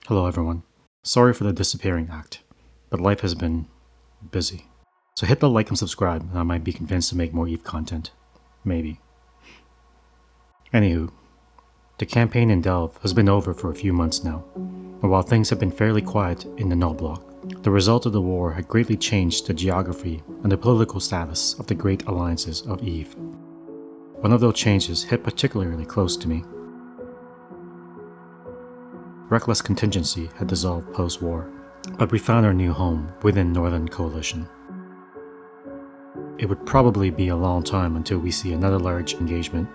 Hello everyone. Sorry for the disappearing act, but life has been busy. So hit the like and subscribe and I might be convinced to make more EVE content. Maybe. Anywho, the campaign in Delve has been over for a few months now, and while things have been fairly quiet in the null block, the result of the war had greatly changed the geography and the political status of the great alliances of EVE. One of those changes hit particularly close to me. Reckless contingency had dissolved post-war, but we found our new home within Northern Coalition. It would probably be a long time until we see another large engagement,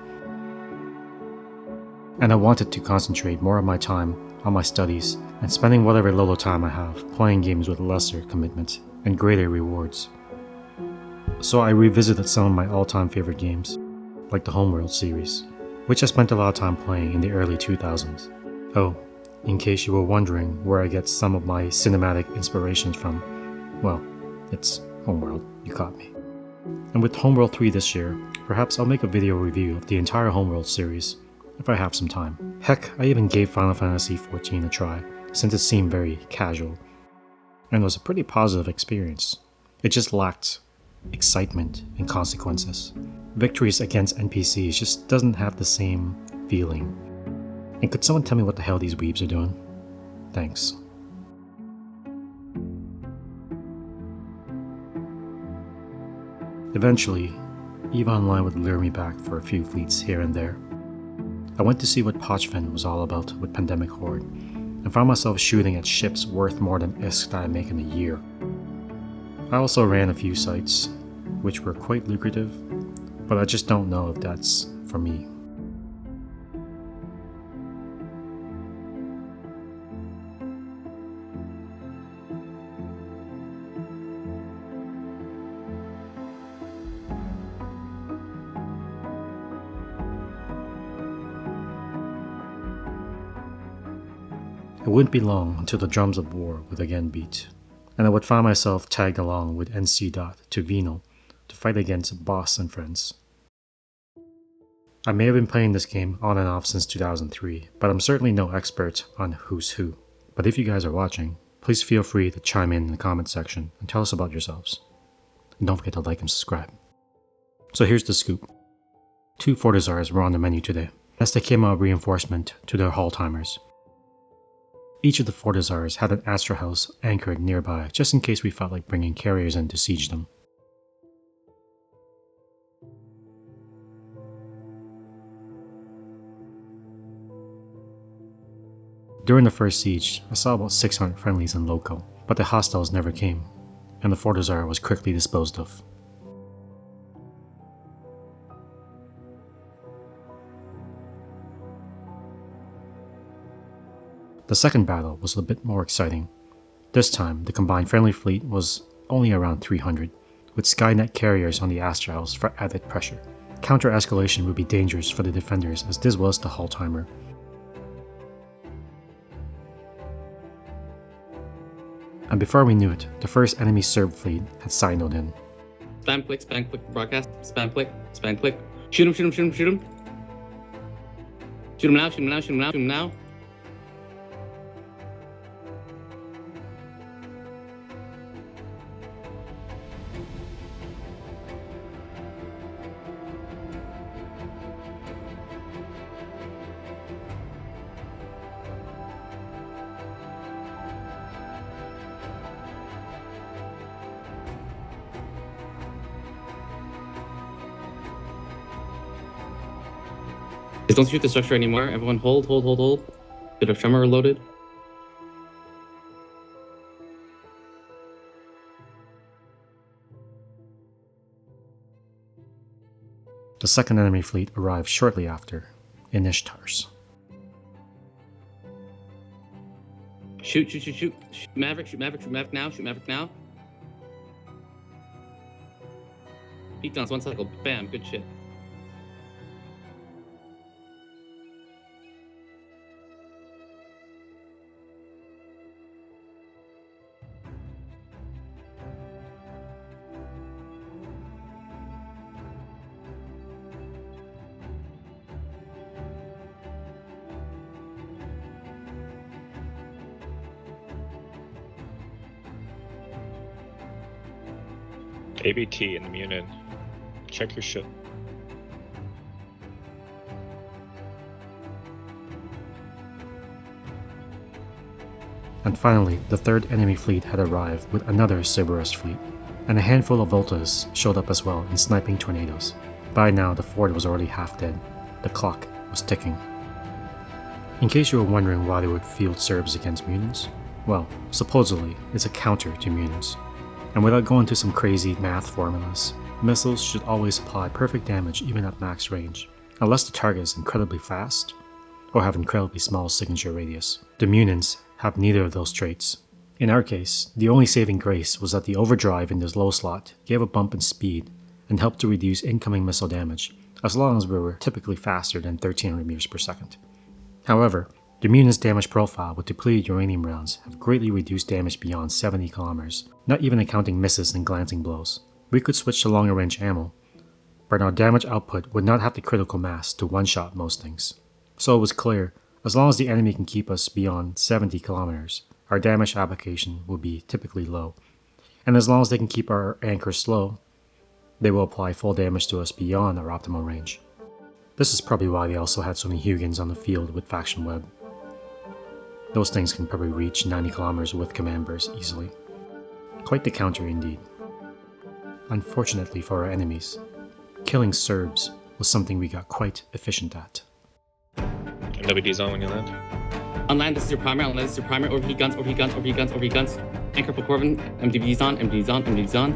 and I wanted to concentrate more of my time on my studies and spending whatever little time I have playing games with lesser commitment and greater rewards. So I revisited some of my all-time favorite games, like the Homeworld series, which I spent a lot of time playing in the early 2000s. Oh, in case you were wondering where I get some of my cinematic inspirations from, well, it's Homeworld, you caught me. And with Homeworld 3 this year, perhaps I'll make a video review of the entire Homeworld series, if I have some time. Heck, I even gave Final Fantasy XIV a try, since it seemed very casual, and was a pretty positive experience. It just lacked excitement and consequences. Victories against NPCs just doesn't have the same feeling. And could someone tell me what the hell these weebs are doing? Thanks. Eventually, EVE Online would lure me back for a few fleets here and there. I went to see what Pochven was all about with Pandemic Horde, and found myself shooting at ships worth more than ISK that I make in a year. I also ran a few sites, which were quite lucrative, but I just don't know if that's for me. It wouldn't be long until the drums of war would again beat, and I would find myself tagged along with NC to Venal to fight against Boss and friends. I may have been playing this game on and off since 2003, but I'm certainly no expert on who's who. But if you guys are watching, please feel free to chime in the comment section and tell us about yourselves. And don't forget to like and subscribe. So here's the scoop. 2 Fortizars were on the menu today, as they came out of reinforcement to their Hall timers. Each of the Fortizars had an Astra house anchored nearby just in case we felt like bringing carriers in to siege them. During the first siege, I saw about 600 friendlies in Loco, but the hostiles never came, and the Fortizar was quickly disposed of. The second battle was a bit more exciting. This time, the combined friendly fleet was only around 300, with Skynet carriers on the Astra house for added pressure. Counter-escalation would be dangerous for the defenders as this was the Hull timer. And before we knew it, the first enemy Serb fleet had signaled in. Spam click, broadcast, spam click. Shoot him. Shoot him now. Just don't shoot the structure anymore. Everyone hold. Get our tremor loaded. The second enemy fleet arrived shortly after, in Ishtars. Shoot. Shoot Maverick now. Peek downs 1 cycle. Bam, good shit. ABT in the Muninn. Check your shit. And finally, the third enemy fleet had arrived with another Cerberus fleet, and a handful of Voltas showed up as well in sniping tornadoes. By now, the fort was already half dead. The clock was ticking. In case you were wondering why they would field Serbs against Munins, well, supposedly, it's a counter to Munins. And without going into some crazy math formulas, missiles should always apply perfect damage even at max range, unless the target is incredibly fast or have incredibly small signature radius. The Munins have neither of those traits. In our case, the only saving grace was that the overdrive in this low slot gave a bump in speed and helped to reduce incoming missile damage, as long as we were typically faster than 1300 meters per second. However, the Munin's damage profile with depleted uranium rounds have greatly reduced damage beyond 70 kilometers, not even accounting misses and glancing blows. We could switch to longer range ammo, but our damage output would not have the critical mass to one-shot most things. So it was clear, as long as the enemy can keep us beyond 70 kilometers, our damage application will be typically low. And as long as they can keep our anchors slow, they will apply full damage to us beyond our optimal range. This is probably why they also had so many Hugins on the field with Faction Web. Those things can probably reach 90 kilometers with command bursts easily. Quite the counter indeed. Unfortunately for our enemies, killing Serbs was something we got quite efficient at. NWD's on when you land. On land, this is your primary. On land, this is your primary. Overheat guns, overheat guns, overheat guns, overheat guns. Anchor for Corbin. MDV's on, MDV's on, MDV's on.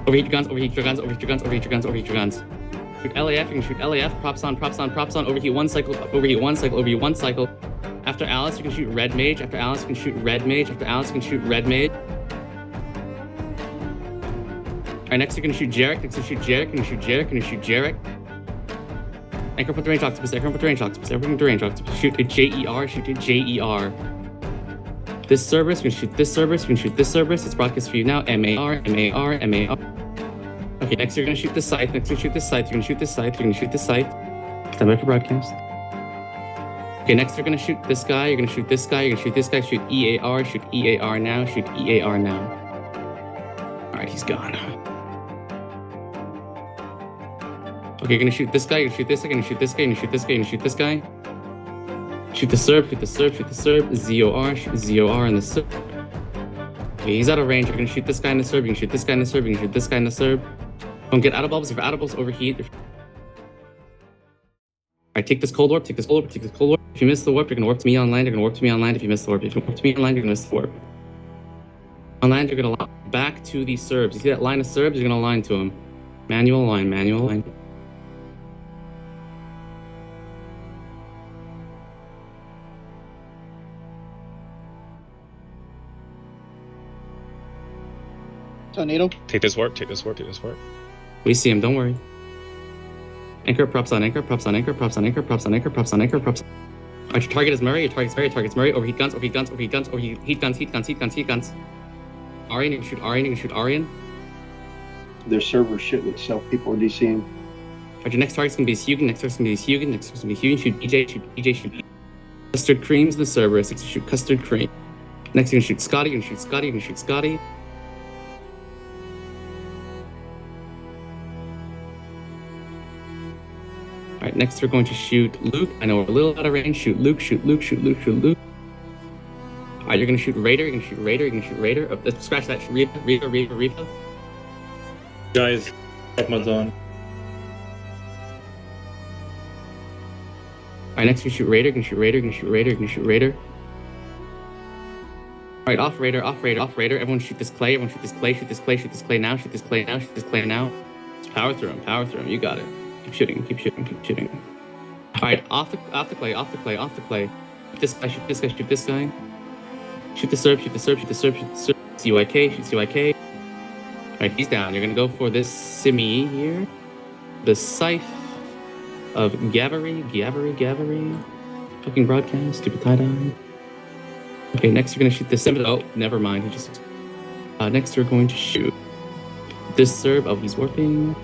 Overheat your guns, overheat your guns, overheat your guns, overheat your guns, overheat your guns. Shoot LAF, you can shoot LAF, props on, props on, props on, overheat one cycle, overheat one cycle, overheat one cycle. After Alice, you can shoot red mage. After Alice, you can shoot red mage. After Alice, you can shoot red mage. Alright, next you're gonna shoot Jarek. Next you shoot Jarek, you're gonna shoot Jarek, you're gonna shoot Jarek. Anchor point the range octopus, anchor point the range octopus, anchor point the range octopus. Shoot a JER, shoot a JER. This Cerberus, you can shoot this Cerberus, you can shoot this Cerberus. It's broadcast for you now. MAR, MAR, MAR. Okay, next you're gonna shoot this scythe. Next you shoot this scythe. You're gonna shoot this scythe. You're gonna shoot this scythe. Stand by for broadcast. Okay, next you're gonna shoot this guy. You're gonna shoot this guy. You're gonna shoot this guy. Shoot EAR. Shoot EAR now. Shoot EAR now. All right, he's gone. Okay, you're gonna shoot this guy. You're gonna shoot this guy. You're gonna shoot this guy. You're gonna shoot this guy. You're gonna shoot this guy. Shoot the Serb. Shoot the Serb. Shoot the Serb. ZOR. Shoot ZOR in the Serb. Okay, he's out of range. You're gonna shoot this guy in the Serb. You can shoot this guy in the Serb. You can shoot this guy in the Serb. Don't get out of bulbs. If you're out of bulbs, overheat. Alright, take this cold warp. Take this cold warp. Take this cold warp. If you miss the warp, you're gonna warp to me on land. You're gonna warp to me on land. If you miss the warp, if you warp to me on land, you're gonna miss the warp. On land, you're gonna line back to the Serbs. You see that line of Serbs? You're gonna align to them. Manual line. Manual line. Tornado. Take this warp, take this warp, take this warp. We see him, don't worry. Anchor, props on anchor, props on anchor, props on anchor, props on anchor, props on anchor, props. Alright, your target is Murray, your target's Murray, your target's Murray. Overheat guns, overheat guns, overheat guns, overheat guns, heat guns, heat guns, heat guns. Arian, you can shoot Arian, you can shoot Arian. Their server shit would sell people DCing. Alright, your next target's gonna be Hugin, next target's gonna be Hugin, next target's gonna be Hugin, shoot BJ, shoot BJ, shoot Custard Cream's the Cerberus, next you shoot Custard Cream. Next you're gonna shoot Scotty, you're gonna shoot Scotty, you're gonna shoot Scotty. Alright, next we're going to shoot Luke. I know we're a little out of range. Shoot Luke, shoot Luke, shoot Luke, shoot Luke. Alright, you're gonna shoot Raider, you're gonna shoot Raider, you're gonna shoot Raider. Oh, let's scratch that. Reva. Guys, check my zone. Alright, next we shoot Raider, you're gonna shoot Raider, you're gonna shoot Raider, you're gonna shoot Raider. Alright, off Raider, off Raider, off Raider. Everyone shoot this clay, everyone shoot this clay, shoot this clay, shoot this clay now, shoot this clay now, shoot this clay now. Just power through him, you got it. Keep shooting, keep shooting, keep shooting. Alright, off the clay, off the clay, off the clay. Shoot this guy, shoot this guy, shoot this guy. Shoot the Serb, shoot the Serb, shoot the Serb, shoot the Serb. CYK, shoot CYK. Alright, he's down. You're gonna go for this Simi here. The Scythe of Gavari. Fucking broadcast, stupid tie-dye. Okay, next you're gonna shoot this Sim. Oh, never mind. He just. Next we're going to shoot this Serb. Oh, he's warping.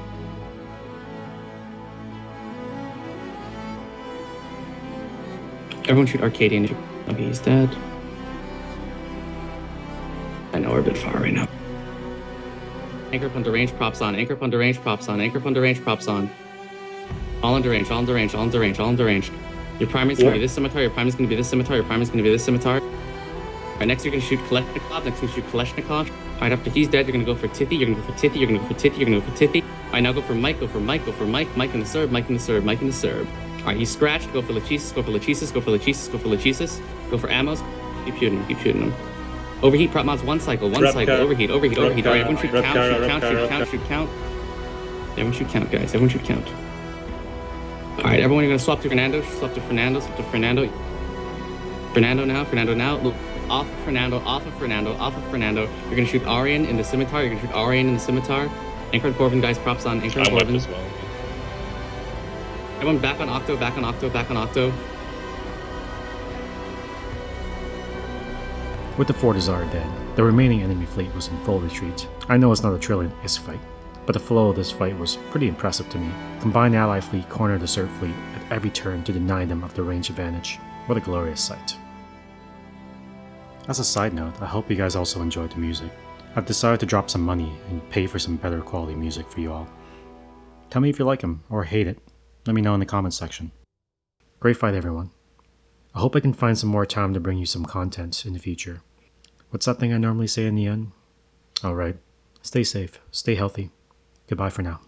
Everyone shoot Arcadian. Okay, he's dead. I know we're a bit far right now. Anchor up under range, props on. Anchor up under range, props on. Anchor up under range, props on. All under range, all under range, all under range, all under range. Your primary's gonna be this scimitar, your primary's gonna be this scimitar, your primary's gonna be this scimitar. Alright, next you're gonna shoot Kalashnikov, next you're gonna shoot Kalashnikov. Alright, after he's dead, you're gonna go for Tidi, you're gonna go for Tidi, you're gonna go for Tidi, you're gonna go for Tidi. Alright, now go for Mike, go for Mike, go for Mike, Mike in the Serb, Mike in the Serb, Mike in the Serb. Alright, he's scratched, go for Lachesis, go for Lachesis, go for Lachesis, go for Lachesis. Go for ammos, keep shooting him, keep shooting him. Overheat, prop mods, one cycle, overheat, overheat, overheat. Alright, everyone shoot count, shoot count, shoot count, shoot count. Everyone shoot count, guys, everyone shoot count. Alright, everyone, you're gonna swap to Fernando, swap to Fernando, swap to Fernando. Fernando now. Look, off of Fernando, off of Fernando, off of Fernando. You're gonna shoot Arian in the scimitar, you're gonna shoot Arian in the scimitar. Anchor and Corbin, guys, props on, Anchor and I'm left Corbin. as well. Everyone back on Octo, back on Octo, back on Octo. With the 4 Desire dead, the remaining enemy fleet was in full retreat. I know it's not a Trillion ISK fight, but the flow of this fight was pretty impressive to me. Combined ally fleet cornered the Serb fleet at every turn to deny them of the range advantage. What a glorious sight. As a side note, I hope you guys also enjoyed the music. I've decided to drop some money and pay for some better quality music for you all. Tell me if you like them or hate it. Let me know in the comments section. Great fight, everyone. I hope I can find some more time to bring you some content in the future. What's that thing I normally say in the end? Alright, stay safe, stay healthy. Goodbye for now.